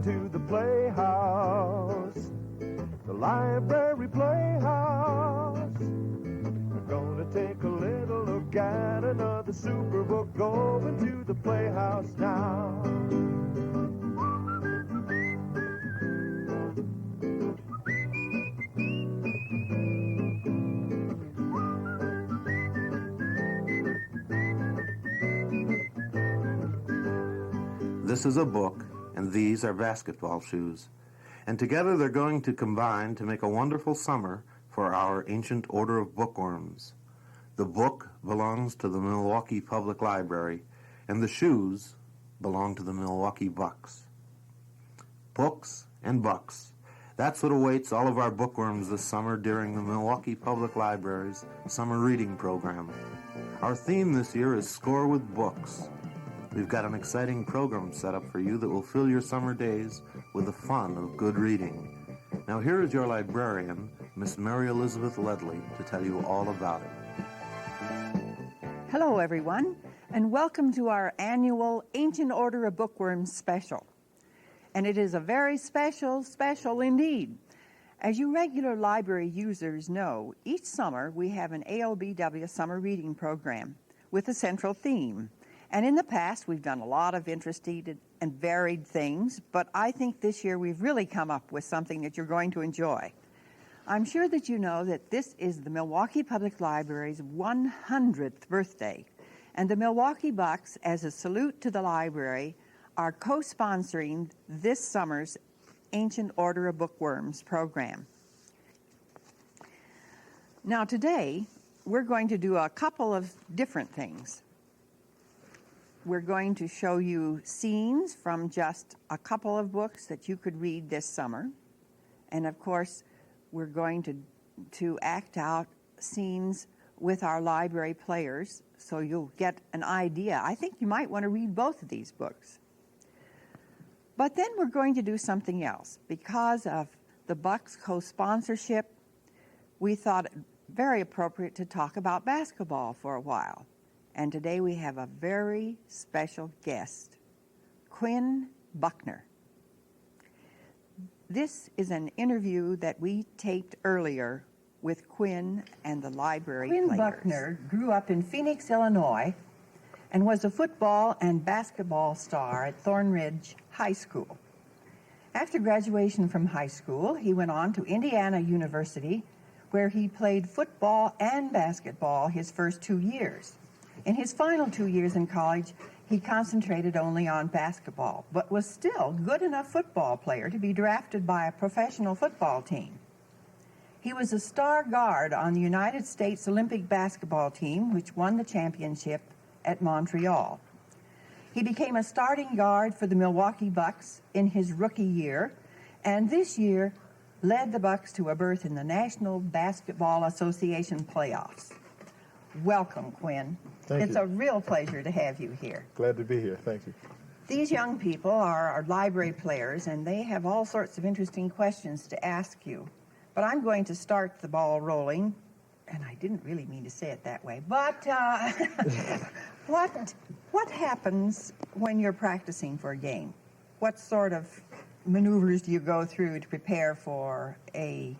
to the Playhouse, the library Playhouse. We're gonna take a little look at another super book. Going to the Playhouse now. This is a book, and these are basketball shoes. And together they're going to combine to make a wonderful summer for our ancient order of bookworms. The book belongs to the Milwaukee Public Library, and the shoes belong to the Milwaukee Bucks. Books and bucks. That's what awaits all of our bookworms this summer during the Milwaukee Public Library's summer reading program. Our theme this year is Score with Books. We've got an exciting program set up for you that will fill your summer days with the fun of good reading. Now here is your librarian, Miss Mary Elizabeth Ledley, to tell you all about it. Hello everyone, and welcome to our annual Ancient Order of Bookworms special. And it is a very special indeed. As you regular library users know, each summer we have an AOBW summer reading program with a central theme. And in the past, we've done a lot of interesting and varied things, but I think this year we've really come up with something that you're going to enjoy. I'm sure that you know that this is the Milwaukee Public Library's 100th birthday, and the Milwaukee Bucks, as a salute to the library, are co-sponsoring this summer's Ancient Order of Bookworms program. Now today, we're going to do a couple of different things. We're going to show you scenes from just a couple of books that you could read this summer. And of course, we're going to act out scenes with our library players, so you'll get an idea. I think you might want to read both of these books. But then we're going to do something else. Because of the Bucks co-sponsorship, we thought it very appropriate to talk about basketball for a while. And today we have a very special guest, Quinn Buckner. This is an interview that we taped earlier with Quinn and the library players. Quinn Buckner grew up in Phoenix, Illinois, and was a football and basketball star at Thornridge High School. After graduation from high school, he went on to Indiana University, where he played football and basketball his first 2 years. In his final 2 years in college, he concentrated only on basketball, but was still good enough football player to be drafted by a professional football team. He was a star guard on the United States Olympic basketball team, which won the championship at Montreal. He became a starting guard for the Milwaukee Bucks in his rookie year, and this year led the Bucks to a berth in the National Basketball Association playoffs. Welcome, Quinn. Thank It's you. a real pleasure to have you here. Glad to be here. Thank you. These young people are our library players, and they have all sorts of interesting questions to ask you. But I'm going to start the ball rolling, and I didn't really mean to say it that way, but what happens when you're practicing for a game? What sort of maneuvers do you go through to prepare for a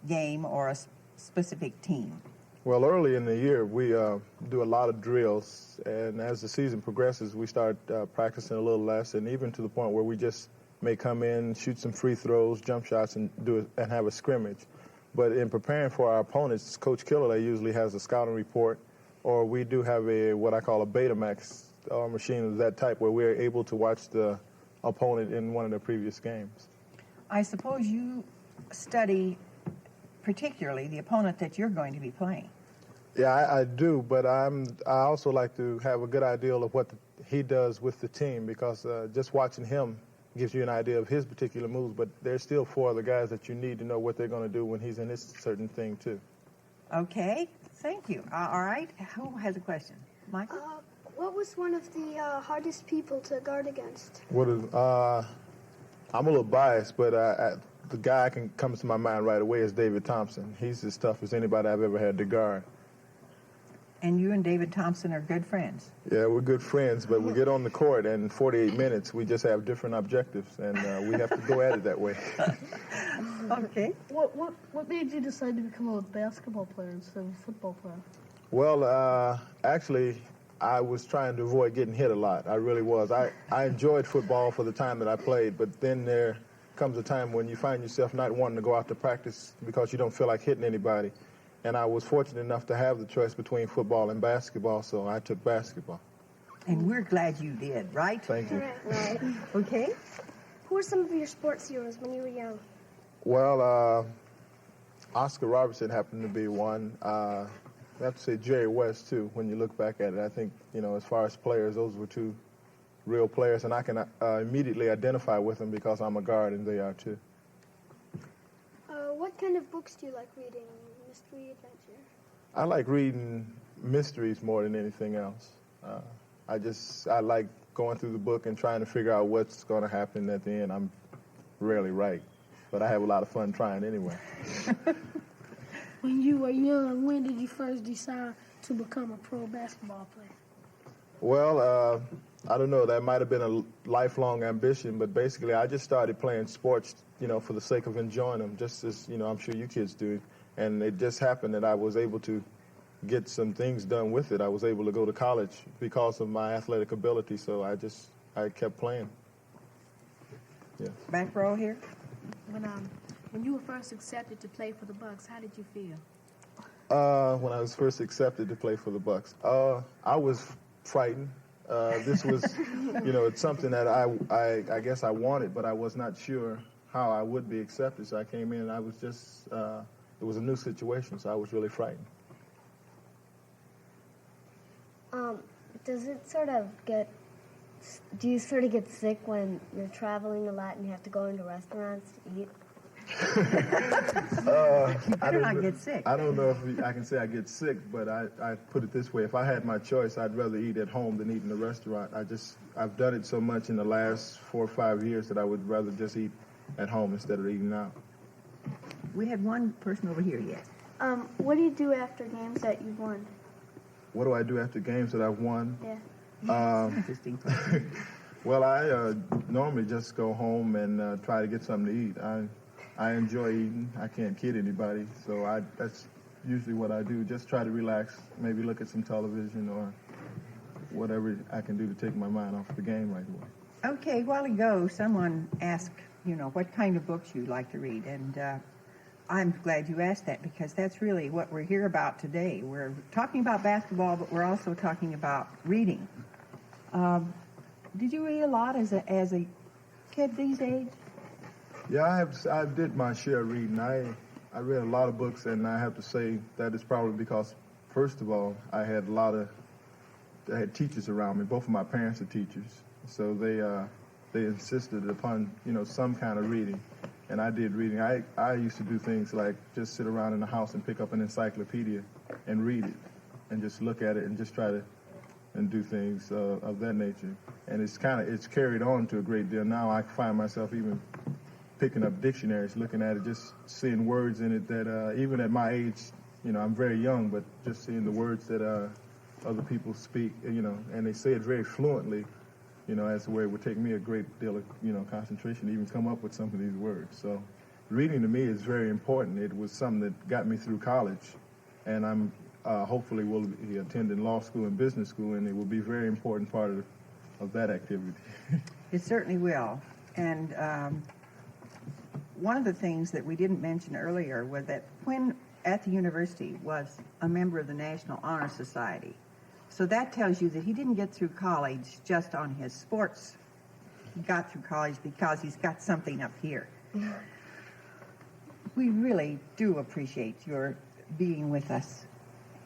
game or a specific team? Well, early in the year, we do a lot of drills, and as the season progresses, we start practicing a little less, and even to the point where we just may come in, shoot some free throws, jump shots, and have a scrimmage. But in preparing for our opponents, Coach Killer usually has a scouting report, or we do have what I call a Betamax machine of that type, where we're able to watch the opponent in one of the previous games. I suppose you study particularly the opponent that you're going to be playing. Yeah, I do, but I also like to have a good idea of what he does with the team, because just watching him gives you an idea of his particular moves, but there's still 4 other guys that you need to know what they're going to do when he's in this certain thing, too. Okay, thank you. All right, who has a question? Michael? What was one of the hardest people to guard against? I'm a little biased, but the guy that can come to my mind right away is David Thompson. He's as tough as anybody I've ever had to guard. And you and David Thompson are good friends. Yeah, we're good friends, but we get on the court, and in 48 minutes, we just have different objectives, and we have to go at it that way. Okay. What made you decide to become a basketball player instead of a football player? Well, actually, I was trying to avoid getting hit a lot. I really was. I enjoyed football for the time that I played, but then there comes a time when you find yourself not wanting to go out to practice because you don't feel like hitting anybody. And I was fortunate enough to have the choice between football and basketball, so I took basketball. And we're glad you did, right? Thank you. Right. Okay. Who were some of your sports heroes when you were young? Well, Oscar Robertson happened to be one. I have to say Jerry West, too, when you look back at it. I think, as far as players, those were two real players, and I can immediately identify with them because I'm a guard and they are, too. What kind of books do you like reading? Mystery, adventure? I like reading mysteries more than anything else. I like going through the book and trying to figure out what's going to happen at the end. I'm rarely right, but I have a lot of fun trying anyway. When you were young, when did you first decide to become a pro basketball player? Well, I don't know. That might have been a lifelong ambition, but basically I just started playing sports, for the sake of enjoying them, just as, I'm sure you kids do. And it just happened that I was able to get some things done with it. I was able to go to college because of my athletic ability, so I kept playing. Yeah. Back row here. When you were first accepted to play for the Bucks, how did you feel? When I was first accepted to play for the Bucks, I was frightened. This was, it's something that I guess I wanted, but I was not sure how I would be accepted. So I came in and I was just, it was a new situation, so I was really frightened. Do you sort of get sick when you're traveling a lot and you have to go into restaurants to eat? You better not get sick. I don't know if I can say I get sick, but I put it this way. If I had my choice, I'd rather eat at home than eat in a restaurant. I've done it so much in the last 4 or 5 years that I would rather just eat at home instead of eating out. We had one person over here yet. What do you do after games that you've won? What do I do after games that I've won? Yeah. Interesting. Well, I normally just go home and try to get something to eat. I enjoy eating. I can't kid anybody, so that's usually what I do. Just try to relax, maybe look at some television or whatever I can do to take my mind off the game right away. Okay, a while ago, someone asked, what kind of books you like to read, and I'm glad you asked that because that's really what we're here about today. We're talking about basketball, but we're also talking about reading. Did you read a lot as a kid these days? Yeah, I did my share of reading. I read a lot of books, and I have to say that is probably because, first of all, I had teachers around me. Both of my parents are teachers, so they insisted upon some kind of reading, and I did reading. I used to do things like just sit around in the house and pick up an encyclopedia and read it, and just look at it and just try to and do things of that nature. And it's carried on to a great deal now. I find myself even picking up dictionaries, looking at it, just seeing words in it that even at my age, I'm very young, but just seeing the words that other people speak, and they say it very fluently, as to where it would take me a great deal of concentration to even come up with some of these words. So reading to me is very important. It was something that got me through college, and I'm hopefully will be attending law school and business school, and it will be a very important part of that activity. It certainly will. And one of the things that we didn't mention earlier was that Quinn at the university was a member of the National Honor Society. So that tells you that he didn't get through college just on his sports. He got through college because he's got something up here. We really do appreciate your being with us,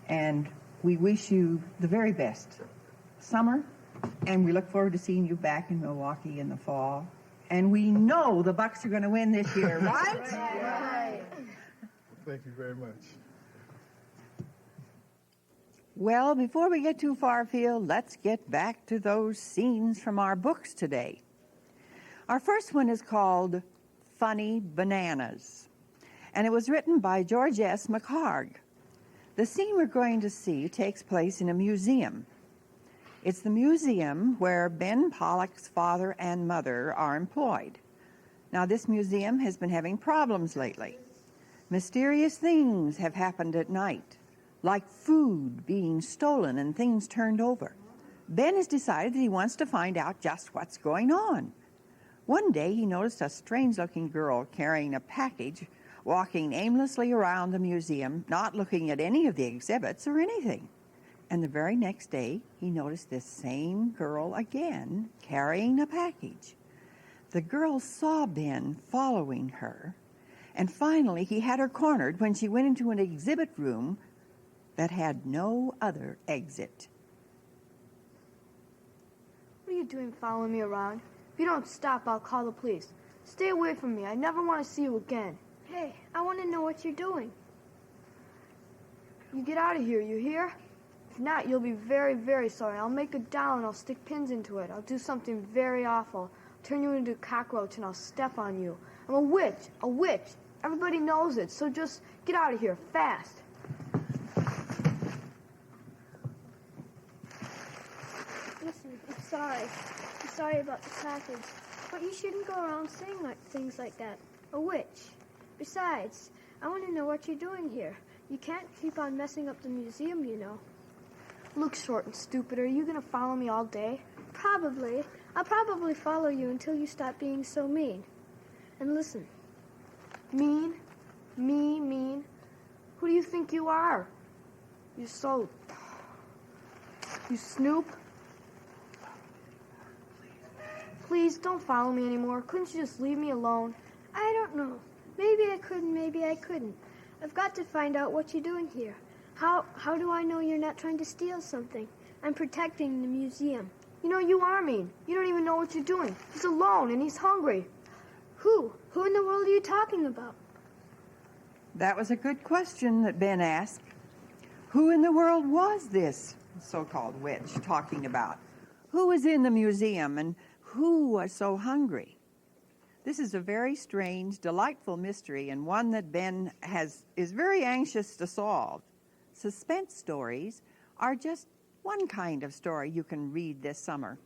and we wish you the very best summer, and we look forward to seeing you back in Milwaukee in the fall. And we know the Bucks are going to win this year, right? Right. Thank you very much. Well, before we get too far afield, let's get back to those scenes from our books today. Our first one is called Funny Bananas, and it was written by George S. McHargue. The scene we're going to see takes place in a museum. It's the museum where Ben Pollock's father and mother are employed. Now, this museum has been having problems lately. Mysterious things have happened at night, like food being stolen and things turned over. Ben has decided that he wants to find out just what's going on. One day, he noticed a strange-looking girl carrying a package, walking aimlessly around the museum, not looking at any of the exhibits or anything. And the very next day, he noticed this same girl again, carrying a package. The girl saw Ben following her, and finally he had her cornered when she went into an exhibit room that had no other exit. What are you doing following me around? If you don't stop, I'll call the police. Stay away from me. I never want to see you again. Hey, I want to know what you're doing. You get out of here, you hear? If not, you'll be very, very sorry. I'll make a doll and I'll stick pins into it. I'll do something very awful. I'll turn you into a cockroach and I'll step on you. I'm a witch, a witch. Everybody knows it, so just get out of here, fast. Listen, I'm sorry. I'm sorry about the package. But you shouldn't go around saying things like that. A witch. Besides, I want to know what you're doing here. You can't keep on messing up the museum, you know. Look, short and stupid, are you going to follow me all day? Probably. I'll probably follow you until you stop being so mean. And listen. Mean? Me, mean? Who do you think you are? You snoop? Please, don't follow me anymore. Couldn't you just leave me alone? I don't know. Maybe I could and maybe I couldn't. I've got to find out what you're doing here. How do I know you're not trying to steal something? I'm protecting the museum. You know, you are mean. You don't even know what you're doing. He's alone and he's hungry. Who? Who in the world are you talking about? That was a good question that Ben asked. Who in the world was this so-called witch talking about? Who was in the museum and who was so hungry? This is a very strange, delightful mystery and one that Ben is very anxious to solve. Suspense stories are just one kind of story you can read this summer.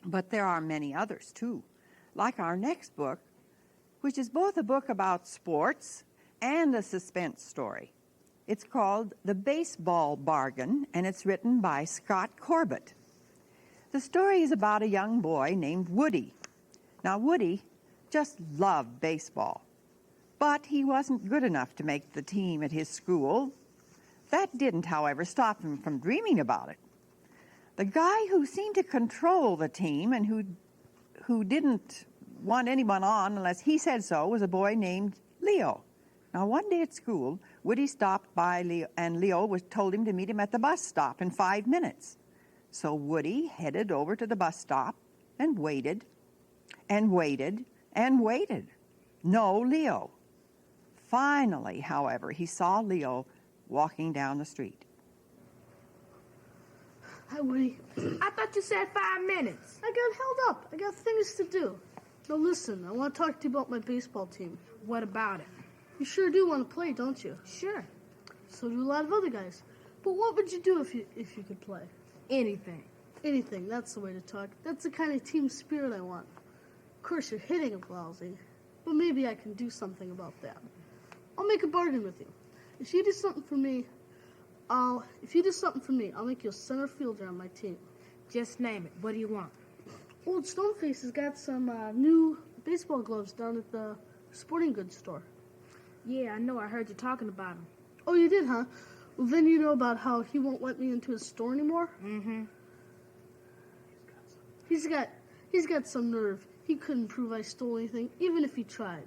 But there are many others, too, like our next book, which is both a book about sports and a suspense story. It's called The Baseball Bargain, and it's written by Scott Corbett. The story is about a young boy named Woody. Now, Woody just loved baseball, but he wasn't good enough to make the team at his school. That didn't, however, stop him from dreaming about it. The guy who seemed to control the team and who didn't want anyone on unless he said so was a boy named Leo. Now, one day at school, Woody stopped by Leo, and Leo told him to meet him at the bus stop in 5 minutes. So Woody headed over to the bus stop and waited and waited and waited. No Leo. Finally, however, he saw Leo walking down the street. Hi, Woody. I thought you said 5 minutes. I got held up. I got things to do. Now listen, I want to talk to you about my baseball team. What about it? You sure do want to play, don't you? Sure. So do a lot of other guys. But what would you do if you could play? Anything. Anything, that's the way to talk. That's the kind of team spirit I want. Of course, your hitting is lousy, but maybe I can do something about that. I'll make a bargain with you. If you do something for me, I'll make you a center fielder on my team. Just name it. What do you want? Old Stoneface has got some new baseball gloves down at the sporting goods store. Yeah, I know. I heard you talking about him. Oh, you did, huh? Well, then you know about how he won't let me into his store anymore? Mm-hmm. He's got some nerve. He couldn't prove I stole anything, even if he tried.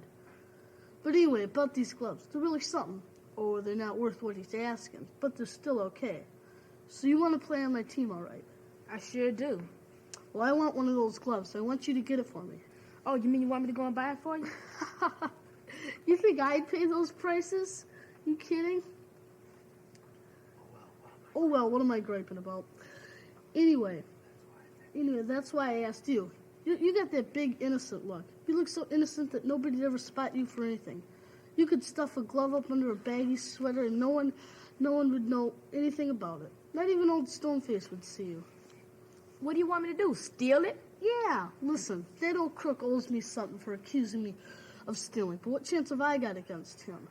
But anyway, about these gloves, they're really something. Or they're not worth what he's asking, but they're still okay. So you want to play on my team, all right? I sure do. Well, I want one of those gloves, so I want you to get it for me. Oh, you mean you want me to go and buy it for you? You think I'd pay those prices? You kidding? Oh, well, what am I griping about? Anyway, that's why I asked you. You got that big, innocent look. You look so innocent that nobody'd ever spot you for anything. You could stuff a glove up under a baggy sweater and no No one would know anything about it. Not even old Stoneface would see you. What do you want me to do, steal it? Yeah, listen, that old crook owes me something for accusing me of stealing, but what chance have I got against him?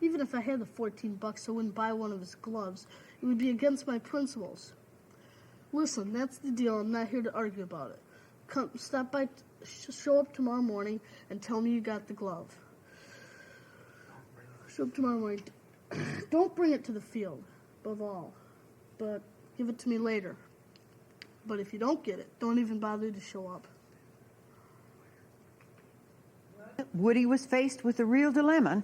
Even if I had the $14, I wouldn't buy one of his gloves. It would be against my principles. Listen, that's the deal. I'm not here to argue about it. Come, stop by, show up tomorrow morning and tell me you got the glove. Show up tomorrow morning. Don't bring it to the field, above all, but give it to me later. But if you don't get it, don't even bother to show up. Woody was faced with a real dilemma.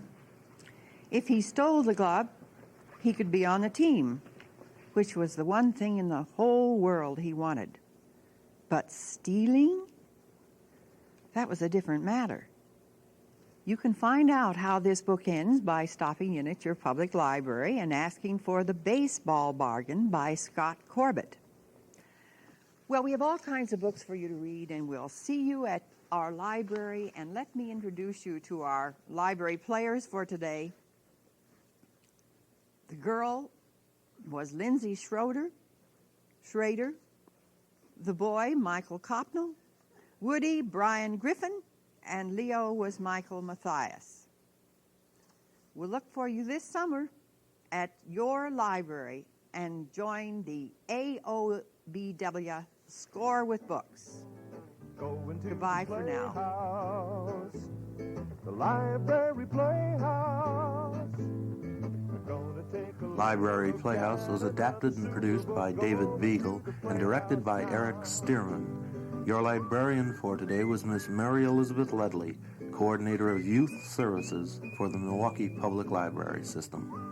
If he stole the glove, he could be on the team, which was the one thing in the whole world he wanted. But stealing? That was a different matter. You can find out how this book ends by stopping in at your public library and asking for The Baseball Bargain by Scott Corbett. Well, we have all kinds of books for you to read, and we'll see you at our library. And let me introduce you to our library players for today. The girl was Lindsay Schrader. The boy, Michael Copnell. Woody, Brian Griffin. And Leo was Michael Mathias. We'll look for you this summer at your library and join the AOBW Score with Books. Goodbye for now. The library playhouse. Library Playhouse was adapted and produced by David Beagle and directed by Eric Stearman. Your librarian for today was Miss Mary Elizabeth Ledley, Coordinator of Youth Services for the Milwaukee Public Library System.